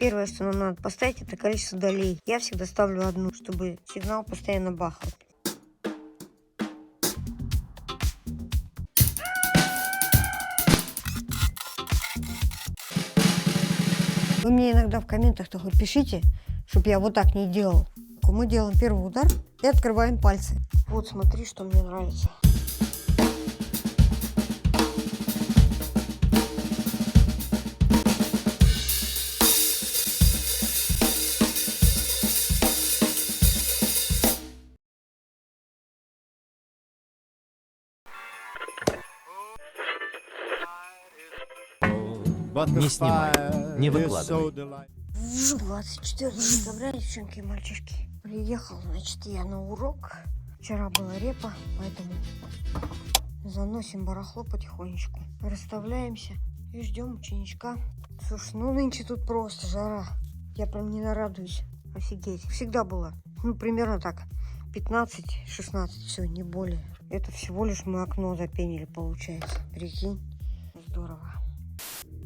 Первое, что нам надо поставить, это количество долей. Я всегда ставлю одну, чтобы сигнал постоянно бахал. Вы мне иногда в комментах только пишите, чтобы я вот так не делал. Мы делаем первый удар и открываем пальцы. Вот смотри, что мне нравится. Не снимай, не выкладывай. 24 декабря, девчонки и мальчишки. Приехал, значит, я на урок. Вчера была репа, поэтому заносим барахло потихонечку. Расставляемся и ждем ученичка. Слушай, ну нынче тут просто жара. Я прям не нарадуюсь. Офигеть. Всегда было. Ну, примерно так. 15-16, все, не более. Это всего лишь мы окно запенили, получается. Прикинь. Здорово.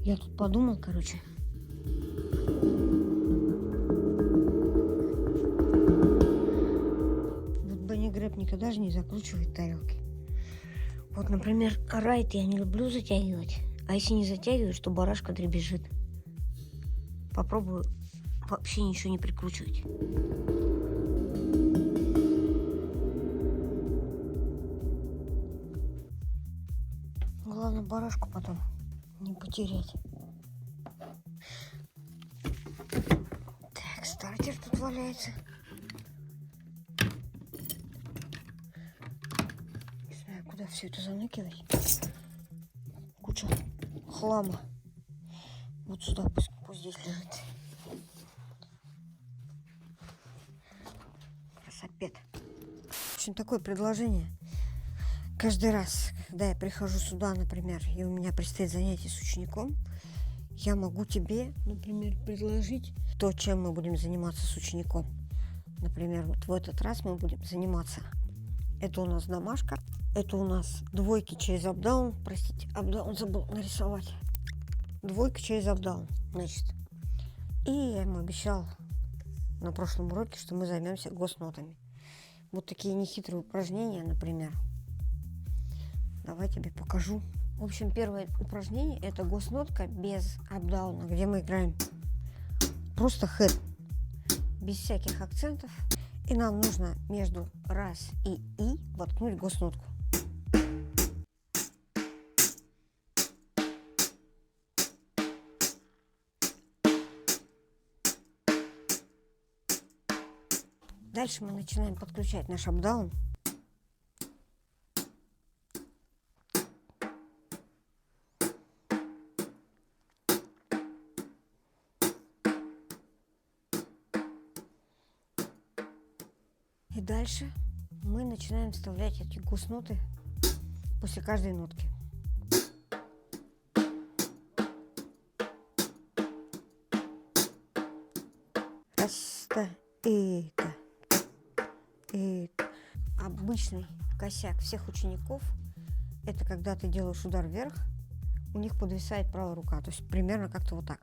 Я тут подумал, короче. Вот Бенни Грэб никогда же не закручивает тарелки. Вот, например, райт я не люблю затягивать. А если не затягиваешь, то барашка дребезжит. Попробую вообще ничего не прикручивать. Главное барашку потом не потерять. Так, стартер тут валяется. Не знаю, куда все это заныкивать. Куча хлама. Вот сюда, пусть здесь лежит. Красопед. В общем, такое предложение. Каждый раз, когда я прихожу сюда, например, и у меня предстоит занятие с учеником, я могу тебе, например, предложить то, чем мы будем заниматься с учеником. Например, вот в этот раз мы будем заниматься. Это у нас домашка. Это у нас двойки через апдаун. Простите, апдаун забыл нарисовать. Двойка через апдаун, значит. И я ему обещал на прошлом уроке, что мы займемся госнотами. Вот такие нехитрые упражнения, например. Давай тебе покажу. В общем, первое упражнение – это госнотка без апдауна, где мы играем просто хэт, без всяких акцентов. И нам нужно между раз и воткнуть госнотку. Дальше мы начинаем подключать наш апдаун. И дальше мы начинаем вставлять эти госноты после каждой нотки. Раз, это. Обычный косяк всех учеников – это когда ты делаешь удар вверх, у них подвисает правая рука. То есть примерно как-то вот так.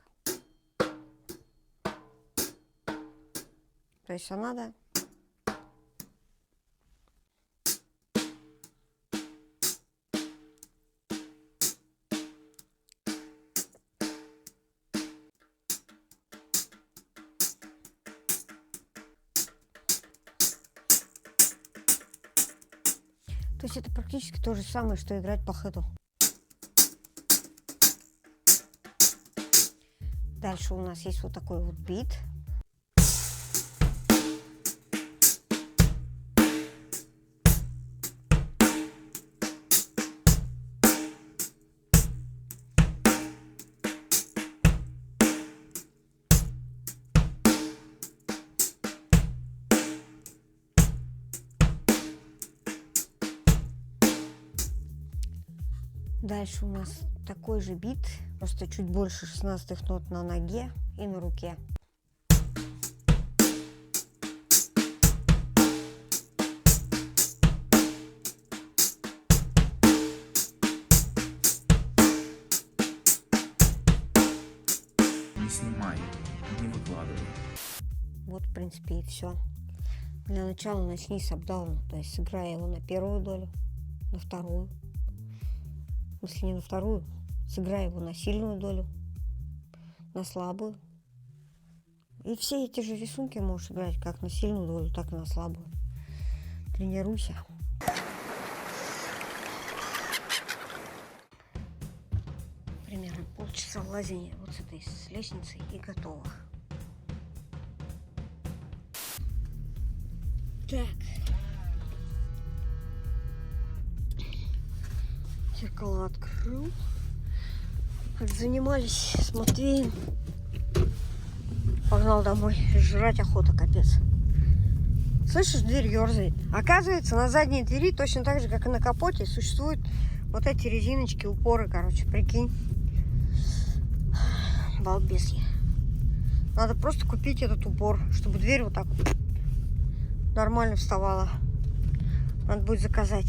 То есть надо... То есть это практически то же самое, что играть по хэту. Дальше у нас есть вот такой вот бит. Дальше у нас такой же бит, просто чуть больше 16-х нот на ноге и на руке. Не снимай, не принципе, и все. Для начала начни с апдауна, то есть сыграй его на первую долю, на вторую. Если не на вторую, сыграй его на сильную долю, на слабую. И все эти же рисунки можешь играть как на сильную долю, так и на слабую. Тренируйся. Примерно полчаса лазения вот с этой с лестницей и готово. Так. Зеркало открыл. Занимались с Матвеем. Погнал домой. Жрать охота, капец. Слышишь, дверь ерзает. Оказывается, на задней двери, точно так же, как и на капоте, существуют вот эти резиночки, упоры, короче, прикинь. Балбески. Надо просто купить этот упор, чтобы дверь вот так вот нормально вставала. Надо будет заказать.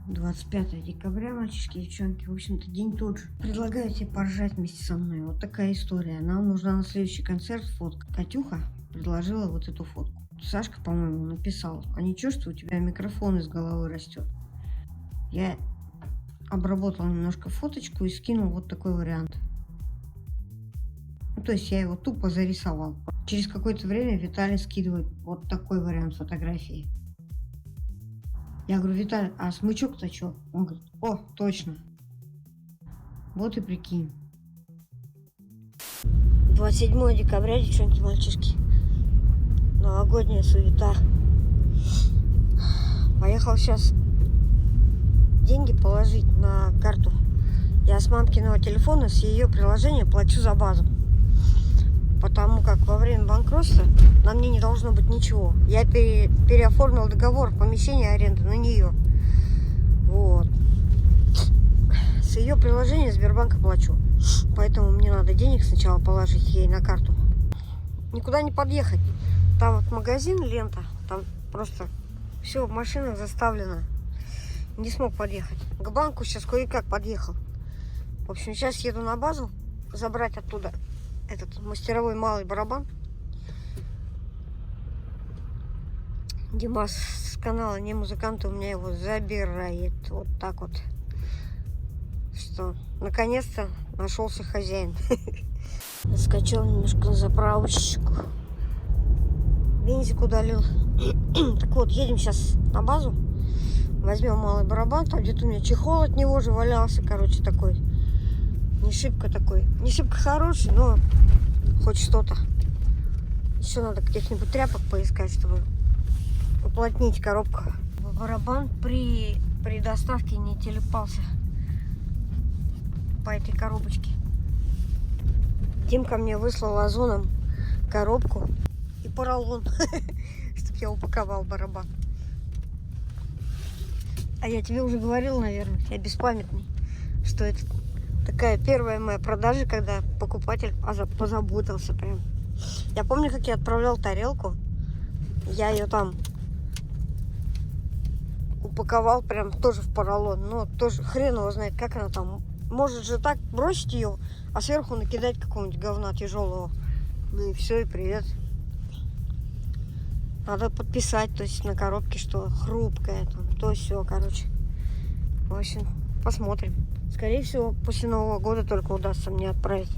25 декабря, мальчишки и девчонки. В общем-то, день тот же. Предлагаю тебе поржать вместе со мной. Вот такая история. Нам нужна на следующий концерт фотка. Катюха предложила вот эту фотку. Сашка, по-моему, написал: а ничего, что у тебя микрофон из головы растет? Я обработал немножко фоточку и скинул вот такой вариант. Ну, то есть я его тупо зарисовал. Через какое-то время Виталий скидывает вот такой вариант фотографии. Я говорю: Виталий, а смычок-то что? Он говорит: о, точно. Вот и прикинь. 27 декабря, девчонки, мальчишки. Новогодняя суета. Поехал сейчас деньги положить на карту. Я с мамкиного телефона, с ее приложения плачу за базу. Потому как во время банкротства на мне не должно быть ничего. Я переоформил договор помещения аренды на нее. Вот. С ее приложения Сбербанка плачу. Поэтому мне надо денег сначала положить ей на карту. Никуда не подъехать. Там вот магазин, лента. Там просто все в машинах заставлено. Не смог подъехать. К банку сейчас кое-как подъехал. В общем, сейчас еду на базу забрать оттуда этот мастеровой малый барабан. Димас с канала «Не музыканты» у меня его забирает. Вот так вот. Что, наконец-то нашелся хозяин. Скачал немножко на заправочку. Бензик удалил. Так вот, едем сейчас на базу. Возьмем малый барабан. Там где-то у меня чехол от него же валялся. Короче, такой. Не шибко такой. Не шибко хороший, но хоть что-то. Еще надо каких-нибудь тряпок поискать, чтобы уплотнить коробку. Барабан при доставке не телепался по этой коробочке. Димка мне выслал озоном коробку и поролон, чтобы я упаковал барабан. А я тебе уже говорил, наверное, я беспамятный, что это такая первая моя продажа, когда покупатель позаботился прям. Я помню, как я отправлял тарелку. Я ее там упаковал прям тоже в поролон. Но тоже хрен его знает, как она там. Может же так бросить ее, а сверху накидать какого-нибудь говна тяжелого. Ну и все, и привет. Надо подписать, то есть на коробке, что хрупкая, там, то все, короче. В общем, посмотрим. Скорее всего, после Нового года только удастся мне отправить.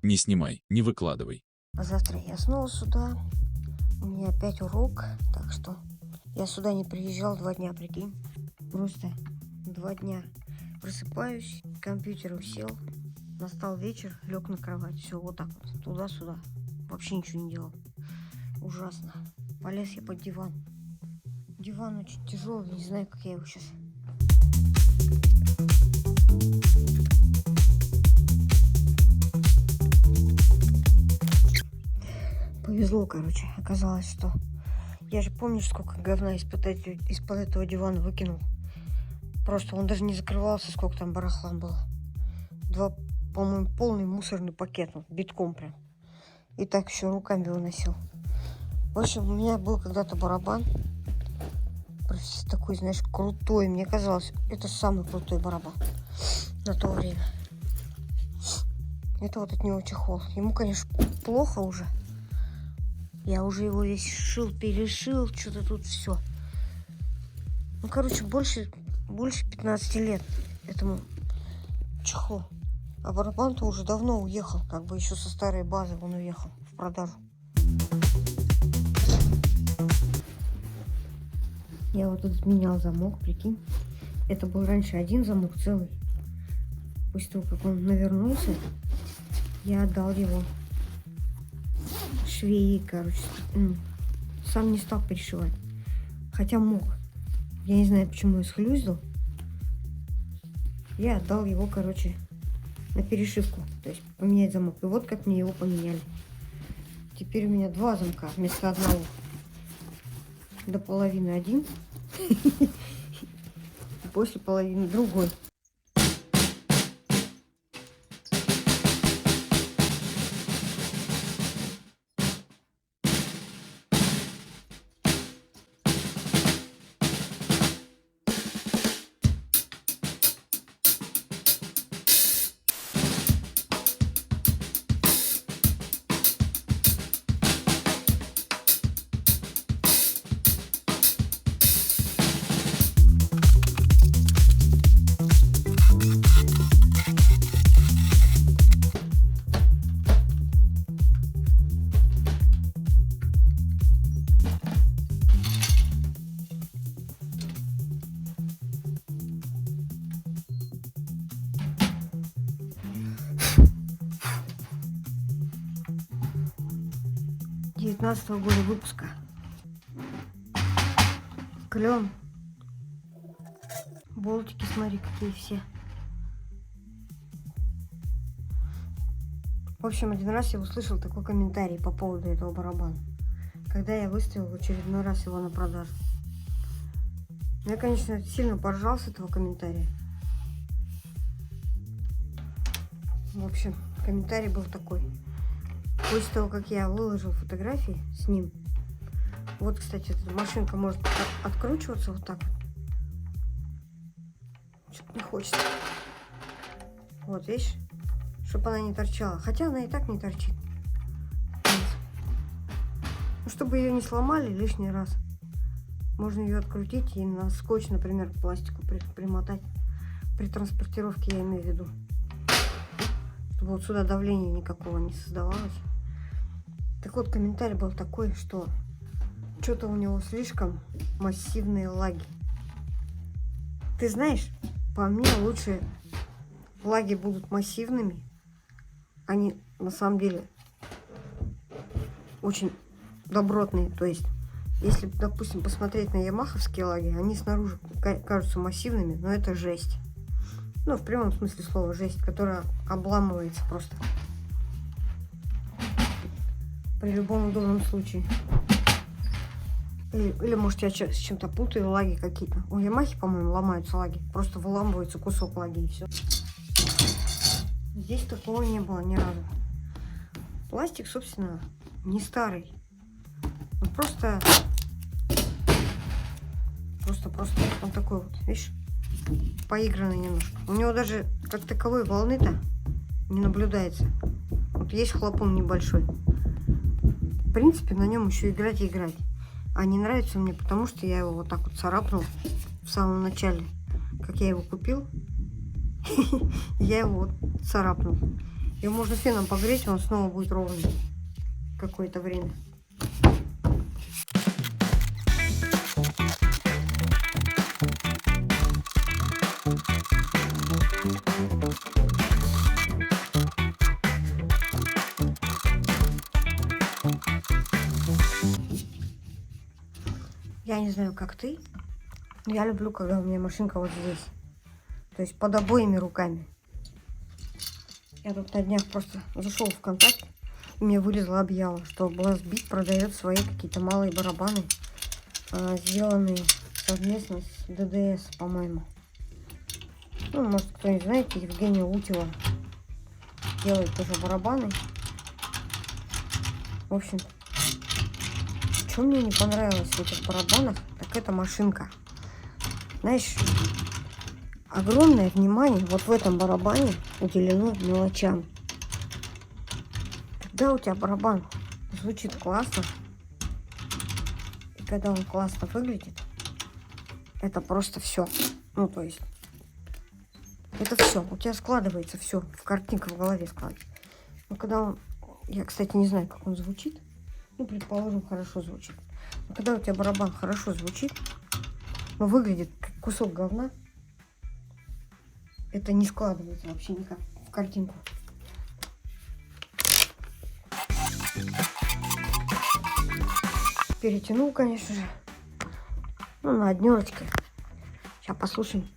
Не снимай, не выкладывай. А завтра я снова сюда. У меня опять урок, так что я сюда не приезжал 2 дня, прикинь. Просто 2 дня. Просыпаюсь, к компьютеру сел, настал вечер, лег на кровать. Все, вот так вот, туда-сюда. Вообще ничего не делал. Ужасно. Полез я под диван. Диван очень тяжелый, не знаю, как я его сейчас. Повезло, короче. Оказалось, что я же помню, сколько говна из-под этого дивана выкинул. Просто он даже не закрывался, сколько там барахла было. 2, по-моему, полный мусорный пакет, вот, битком прям. И так еще руками выносил. В общем, у меня был когда-то барабан. Такой, знаешь, крутой. Мне казалось, это самый крутой барабан на то время. Это вот от него чехол. Ему, конечно, плохо уже. Я уже его весь шил, перешил, что-то тут все. Ну, короче, больше 15 лет этому чехлу. А барабан-то уже давно уехал. Как бы еще со старой базы он уехал в продажу. Я вот тут менял замок, прикинь. Это был раньше один замок целый. После того, как он навернулся, я отдал его швее, короче. Сам не стал перешивать. Хотя мог. Я не знаю, почему я схлюздил. Я отдал его, короче, на перешивку. То есть поменять замок. И вот как мне его поменяли. Теперь у меня 2 замка вместо одного. До половины один. После половины другой. -го года выпуска. Клен. Болтики, смотри, какие все. В общем, один раз я услышал такой комментарий по поводу этого барабана, когда я выставил в очередной раз его на продажу. Я, конечно, сильно поржал с этого комментария. В общем, комментарий был такой. После того, как я выложил фотографии с ним. Вот, кстати, эта машинка может откручиваться вот так. Что-то не хочется. Вот, видишь? Чтобы она не торчала. Хотя она и так не торчит. Ну, чтобы ее не сломали лишний раз. Можно ее открутить и на скотч, например, к пластику примотать. При транспортировке я имею в виду. Чтобы вот сюда давления никакого не создавалось. Так вот, комментарий был такой, что что-то у него слишком массивные лаги. Ты знаешь, по мне лучше лаги будут массивными. Они на самом деле очень добротные. То есть, если, допустим, посмотреть на ямаховские лаги, они снаружи кажутся массивными, но это жесть. Ну, в прямом смысле слова жесть, которая обламывается просто. При любом удобном случае. Или может, я с чем-то путаю, лаги какие-то. У Ямахи, по-моему, ломаются лаги. Просто выламывается кусок лаги и все. Здесь такого не было ни разу. Пластик, собственно, не старый. Он просто он такой вот, видишь, поигранный немножко. У него даже как таковой волны-то не наблюдается. Вот есть хлопун небольшой. В принципе, на нем еще играть и играть. А не нравится мне, потому что я его вот так вот царапнул в самом начале. Как я его купил, я его вот царапнул. Его можно феном погреть, он снова будет ровный какое-то время. Я не знаю, как ты, но я люблю, когда у меня машинка вот здесь. То есть под обоими руками. Я тут на днях просто зашел в ВКонтакте, и мне вылезла объява, что Blastbeat продает свои какие-то малые барабаны, сделанные совместно с ДДС, по-моему. Ну, может, кто не знает, Евгения Утева делает тоже барабаны. В общем, что мне не понравилось в этих барабанах, так это машинка. Знаешь, огромное внимание вот в этом барабане уделено мелочам. Да, у тебя барабан звучит классно. И когда он классно выглядит, это просто все. Ну, то есть, это все. У тебя складывается все. В картинка в голове складывается. Но когда он... Я, кстати, не знаю, как он звучит. Ну, предположим, хорошо звучит. Но когда у тебя барабан хорошо звучит, но выглядит как кусок говна, это не складывается вообще никак в картинку. Перетянул, конечно же. Ну, на однерочке. Сейчас послушаем.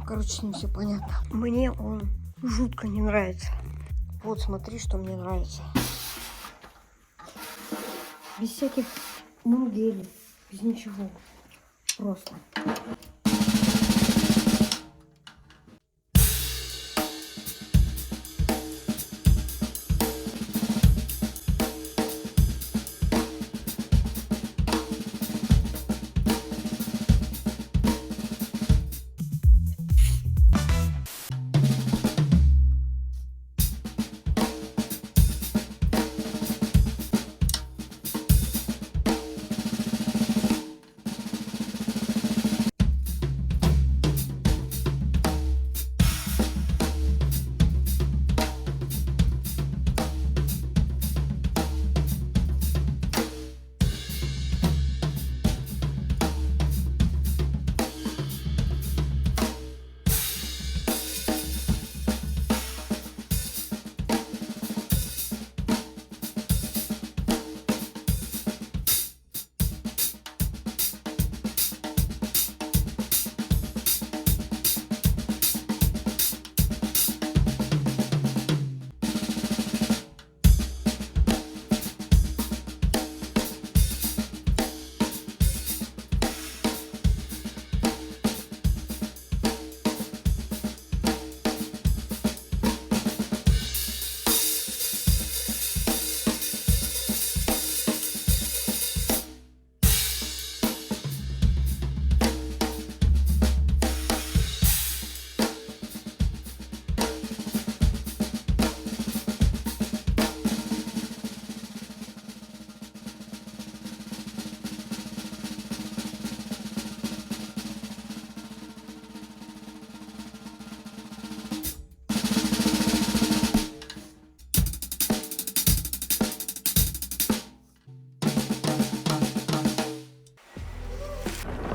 Короче, с ним все понятно. Мне он жутко не нравится. Вот, смотри, что мне нравится. Без всяких мунгелей, без ничего. Просто.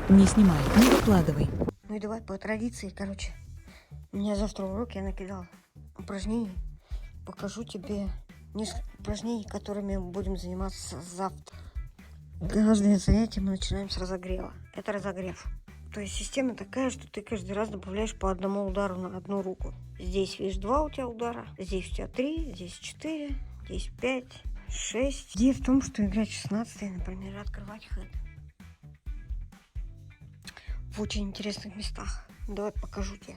Не снимай, не выкладывай. Ну и давай по традиции, короче. У меня завтра урок, я накидал упражнений. Покажу тебе несколько упражнений, которыми мы будем заниматься завтра. Каждое занятие мы начинаем с разогрева. Это разогрев. То есть система такая, что ты каждый раз добавляешь по одному удару на одну руку. Здесь, видишь, 2 у тебя удара, здесь у тебя 3, здесь 4, здесь 5, 6. Идея в том, что играть 16, например, открывать хэт в очень интересных местах. Давай покажу тебе.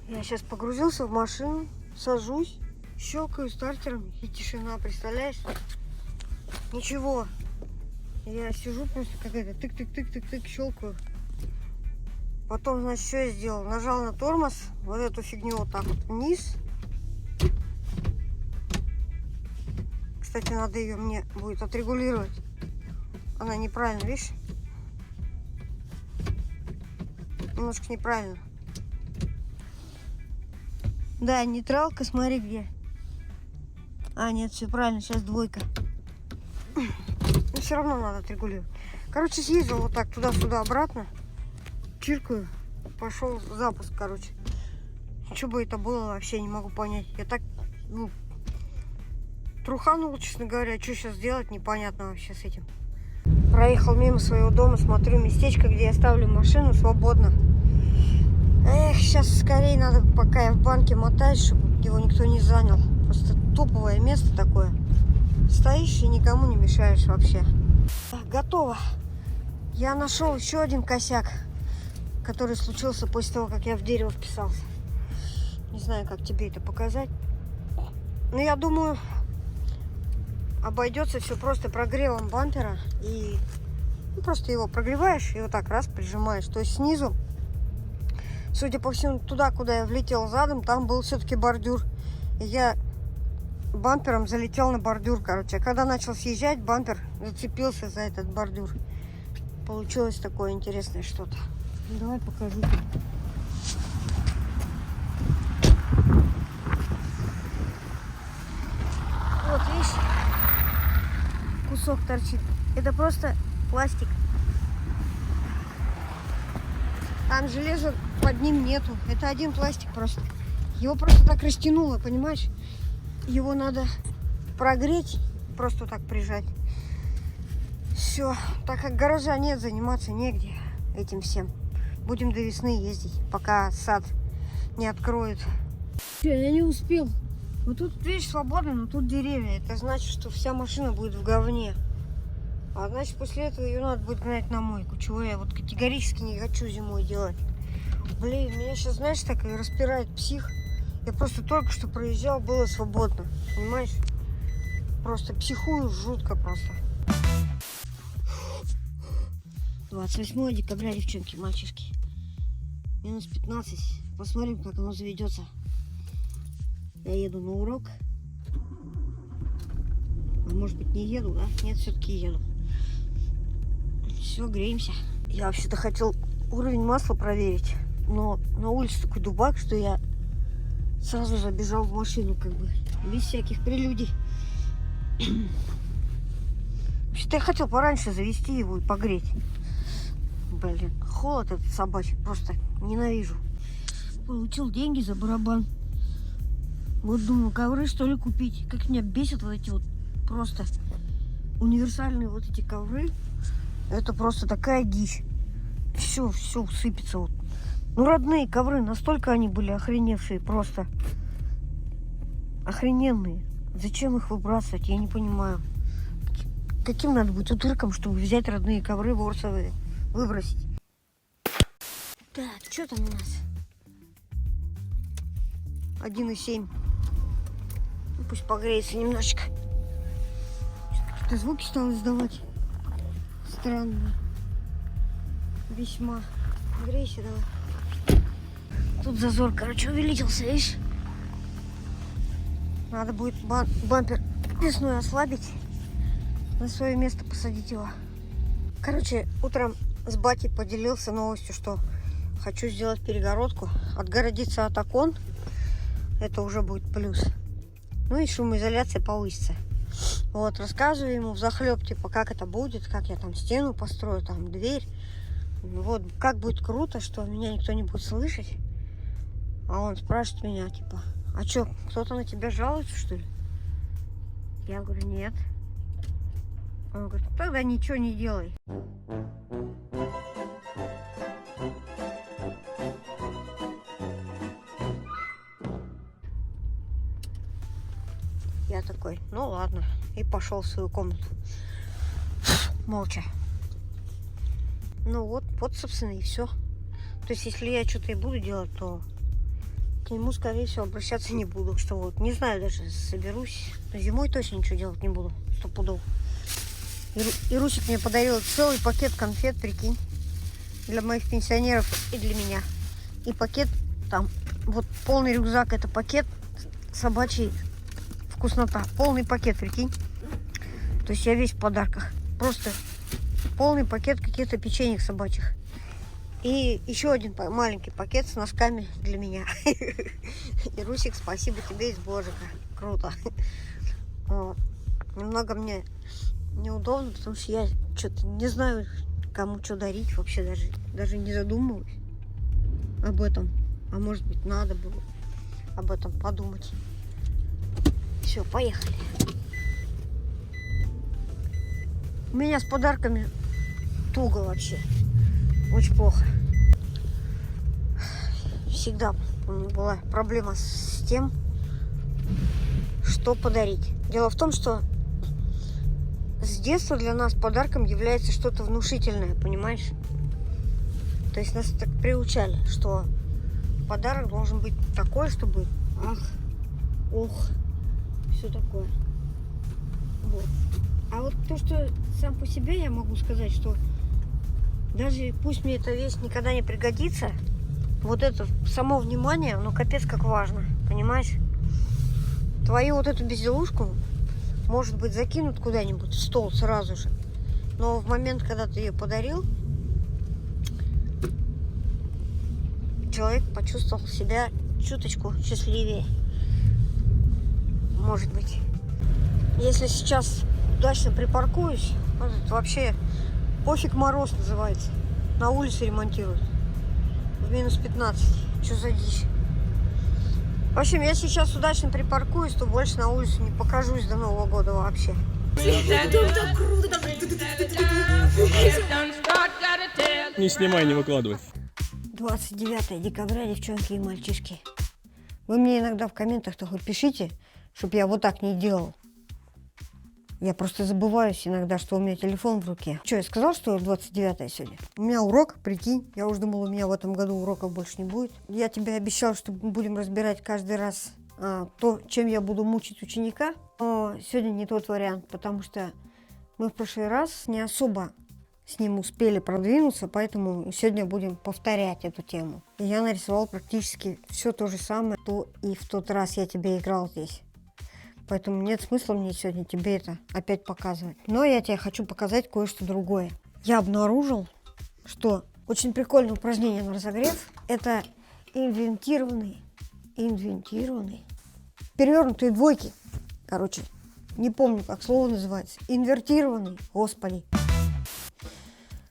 Я сейчас погрузился в машину, сажусь, щелкаю стартером и тишина, представляешь? Ничего. Я сижу просто как это, тык-тык-тык-тык-тык, щелкаю. Потом, значит, что я сделал? Нажал на тормоз, вот эту фигню вот так вот вниз. Кстати, надо ее мне будет отрегулировать. Она неправильно, видишь? Немножко неправильно. Да, нейтралка, смотри где. А, нет, все правильно, сейчас двойка. Но все равно надо отрегулировать. Короче, съездил вот так туда-сюда, обратно. Чиркаю. Пошел запуск, короче. Что бы это было, вообще не могу понять. Я так, труханул, честно говоря. Что сейчас делать, непонятно вообще с этим. Проехал мимо своего дома, смотрю местечко, где я ставлю машину, свободно. Эх, сейчас скорее надо, пока я в банке мотаюсь, чтобы его никто не занял. Просто топовое место такое. Стоишь и никому не мешаешь вообще. Так, готово. Я нашел еще один косяк, который случился после того, как я в дерево вписался. Не знаю, как тебе это показать. Но я думаю, обойдется все просто прогревом бампера. И просто его прогреваешь и вот так раз прижимаешь. То есть снизу, судя по всему, туда, куда я влетел задом, там был все-таки бордюр. И я бампером залетел на бордюр, короче. А когда начал съезжать, бампер зацепился за этот бордюр. Получилось такое интересное что-то. Давай покажу тебе. Вот, видишь, кусок торчит. Это просто пластик. Там железа под ним нету. Это один пластик просто. Его просто так растянуло, понимаешь? Его надо прогреть, просто так прижать. Все. Так как гаража нет, заниматься негде этим всем. Будем до весны ездить, пока сад не откроют. Я не успел. Вот тут, видишь, свободно, но тут деревья. Это значит, что вся машина будет в говне. А значит, после этого ее надо будет гнать на мойку. Чего я вот категорически не хочу зимой делать. Блин, меня сейчас, знаешь, так и распирает псих. Я просто только что проезжал, было свободно. Понимаешь? Просто психую жутко просто. 28 декабря, девчонки, мальчишки. Минус 15. Посмотрим, как оно заведется. Я еду на урок. А может быть, не еду, да? Нет, все-таки еду. Все, греемся. Я вообще-то хотел уровень масла проверить. Но на улице такой дубак, что я сразу забежал в машину, как бы, без всяких прелюдий. Вообще-то я хотел пораньше завести его и погреть. Блин, холод этот собачий, просто ненавижу. Получил деньги за барабан. Вот думаю, ковры что ли купить. Как меня бесят вот эти вот просто универсальные вот эти ковры. Это просто такая дичь. Все сыпется вот. Ну, родные ковры, настолько они были охреневшие, просто охрененные. Зачем их выбрасывать, я не понимаю. Каким надо быть утырком, чтобы взять родные ковры ворсовые, выбросить? Так, что там у нас? 1,7. Ну, пусть погреется немножечко. Какие-то звуки стал издавать. Странно. Весьма. Грейся давай. Тут зазор, короче, увеличился, видишь? Надо будет бампер весной ослабить. На свое место посадить его. Короче, утром с батей поделился новостью, что хочу сделать перегородку. Отгородиться от окон. Это уже будет плюс. Ну и шумоизоляция повысится. Вот, рассказываю ему взахлеб, типа, как это будет, как я там стену построю, там дверь. Вот, как будет круто, что меня никто не будет слышать. А он спрашивает меня, типа, а что, кто-то на тебя жалуется, что ли? Я говорю, нет. Он говорит, тогда ничего не делай. Я такой, ну ладно. И пошел в свою комнату. Молча. Ну вот, собственно, и все. То есть, если я что-то и буду делать, то к нему, скорее всего, обращаться не буду. Что вот, не знаю даже, соберусь. Но зимой точно ничего делать не буду, 100 И Русик мне подарил целый пакет конфет, прикинь, для моих пенсионеров и для меня. И пакет там, вот полный рюкзак, это пакет собачий вкуснота. Полный пакет, прикинь. То есть я весь в подарках. Просто полный пакет каких-то печеньев собачьих. И еще один маленький пакет с носками для меня. И, Русик, спасибо тебе из Божика. Круто. Вот. Немного мне неудобно, потому что я что-то не знаю, кому что дарить. Вообще даже не задумываюсь об этом. А может быть, надо было об этом подумать. Все, поехали. У меня с подарками туго вообще. Очень плохо. Всегда у меня была проблема с тем, что подарить. Дело в том, что с детства для нас подарком является что-то внушительное, понимаешь? То есть нас так приучали, что подарок должен быть такой, чтобы ах, ох, все такое. Вот. А вот то, что сам по себе я могу сказать, что даже пусть мне эта вещь никогда не пригодится, вот это само внимание, ну капец как важно, понимаешь? Твою вот эту безделушку, может быть, закинут куда-нибудь в стол сразу же. Но в момент, когда ты ее подарил, человек почувствовал себя чуточку счастливее. Может быть. Если сейчас удачно припаркуюсь, вот это вообще пофиг мороз называется. На улице ремонтируют. В минус 15. Что за дичь? В общем, если сейчас удачно припаркуюсь, то больше на улицу не покажусь до Нового года вообще. Не снимай, не выкладывай. 29 декабря, девчонки и мальчишки. Вы мне иногда в комментах только пишите, чтобы я вот так не делал. Я просто забываюсь иногда, что у меня телефон в руке. Что, я сказал, что 29 сегодня? У меня урок, прикинь. Я уже думала, у меня в этом году уроков больше не будет. Я тебе обещал, что мы будем разбирать каждый раз то, чем я буду мучить ученика. Но сегодня не тот вариант, потому что мы в прошлый раз не особо с ним успели продвинуться, поэтому сегодня будем повторять эту тему. И я нарисовал практически все то же самое, что и в тот раз я тебе играл здесь. Поэтому нет смысла мне сегодня тебе это опять показывать. Но я тебе хочу показать кое-что другое. Я обнаружил, что очень прикольное упражнение на разогрев. Это инвертированные перевернутые двойки. Короче, не помню, как слово называется. Инвертированные, господи.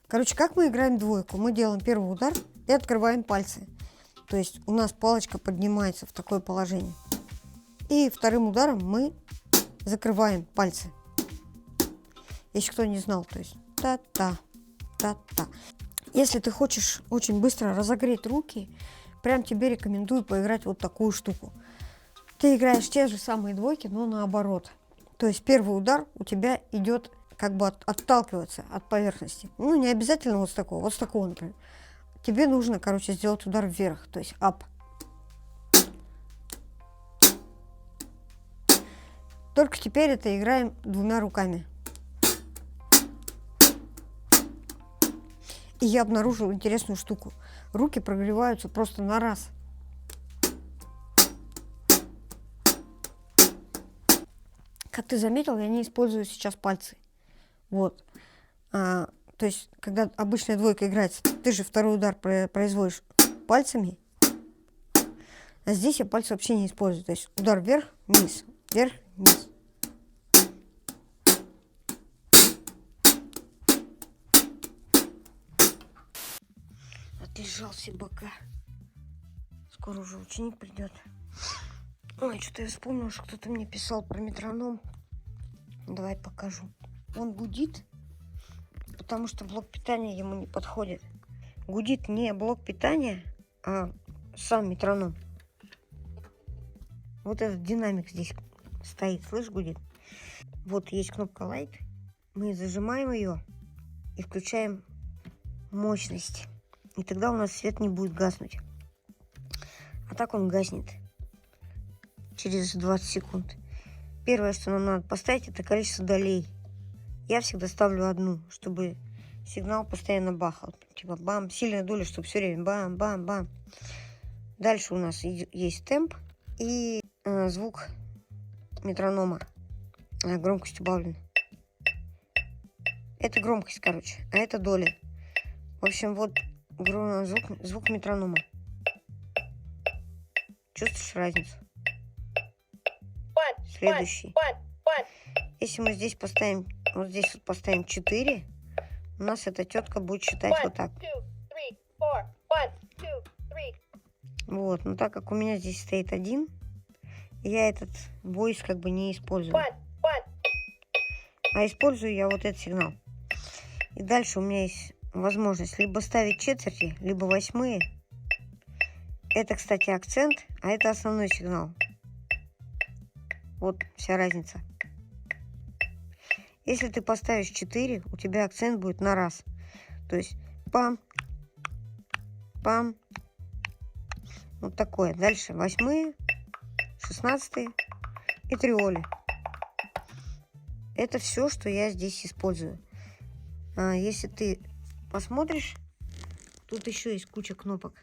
Короче, как мы играем двойку? Мы делаем первый удар и открываем пальцы. То есть у нас палочка поднимается в такое положение. И вторым ударом мы закрываем пальцы. Если кто не знал, то есть та-та, та-та. Если ты хочешь очень быстро разогреть руки, прям тебе рекомендую поиграть вот такую штуку. Ты играешь те же самые двойки, но наоборот. То есть первый удар у тебя идет как бы отталкиваться от поверхности. Ну, не обязательно вот с такого, например. Тебе нужно, короче, сделать удар вверх, то есть up. Только теперь это играем двумя руками. И я обнаружил интересную штуку. Руки прогреваются просто на раз. Как ты заметил, я не использую сейчас пальцы. Вот. То есть, когда обычная двойка играется, ты же второй удар производишь пальцами. А здесь я пальцы вообще не использую. То есть удар вверх, вниз, вверх, вниз. Отлежал все бока. Скоро уже ученик придет. Ой, что-то я вспомнил, что кто-то мне писал про метроном. Давай покажу. Он гудит, потому что блок питания ему не подходит. Гудит не блок питания, а сам метроном. Вот этот динамик здесь стоит, слышь, гудит. Вот есть кнопка Light. Мы зажимаем ее и включаем мощность. И тогда у нас свет не будет гаснуть. А так он гаснет через 20 секунд. Первое, что нам надо поставить, это количество долей. Я всегда ставлю одну, чтобы сигнал постоянно бахал. Типа бам, сильная доля, чтобы все время бам-бам-бам. Дальше у нас есть темп и звук метронома. Громкость убавлена. Это громкость, короче, а это доля. В общем, вот звук метронома. Чувствуешь разницу? Следующий. Если мы здесь поставим, вот здесь вот поставим 4, у нас эта тетка будет считать вот так. Вот, но так как у меня здесь стоит 1, я этот voice как бы не использую. А использую я вот этот сигнал. И дальше у меня есть возможность либо ставить четверти, либо восьмые. Это, кстати, акцент, а это основной сигнал. Вот вся разница. Если ты поставишь 4, у тебя акцент будет на раз. То есть пам, пам. Вот такое. Дальше восьмые, 16 и триоли. Это все, что я здесь использую. Если ты посмотришь, тут еще есть куча кнопок.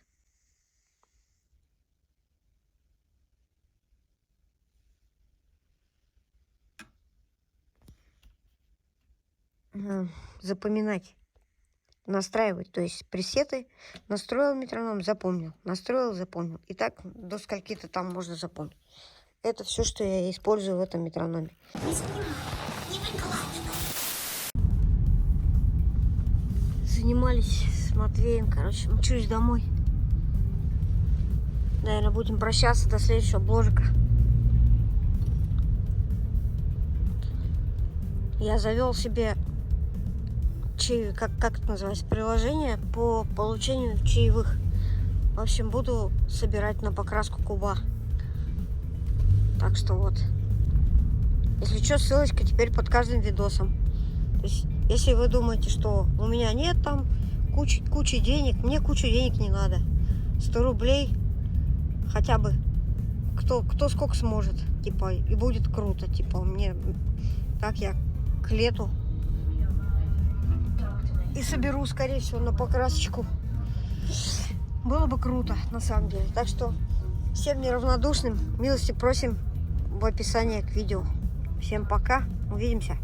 Запоминать, настраивать, то есть пресеты. Настроил метроном, запомнил. Настроил, запомнил. И так до скольки-то там можно запомнить. Это все, что я использую в этом метрономе. Занимались с Матвеем, короче, мчусь домой. Наверное, будем прощаться до следующего бложика. Я завел себе как это называется, приложение по получению чаевых. В общем, буду собирать на покраску куба. Так что вот. Если что, ссылочка теперь под каждым видосом. То есть, если вы думаете, что у меня нет там кучи денег, мне кучу денег не надо. 100 рублей хотя бы. Кто сколько сможет. Типа, и будет круто. Типа, мне так я к лету и соберу, скорее всего, на покрасочку. Было бы круто, на самом деле. Так что всем неравнодушным милости просим в описании к видео. Всем пока, увидимся.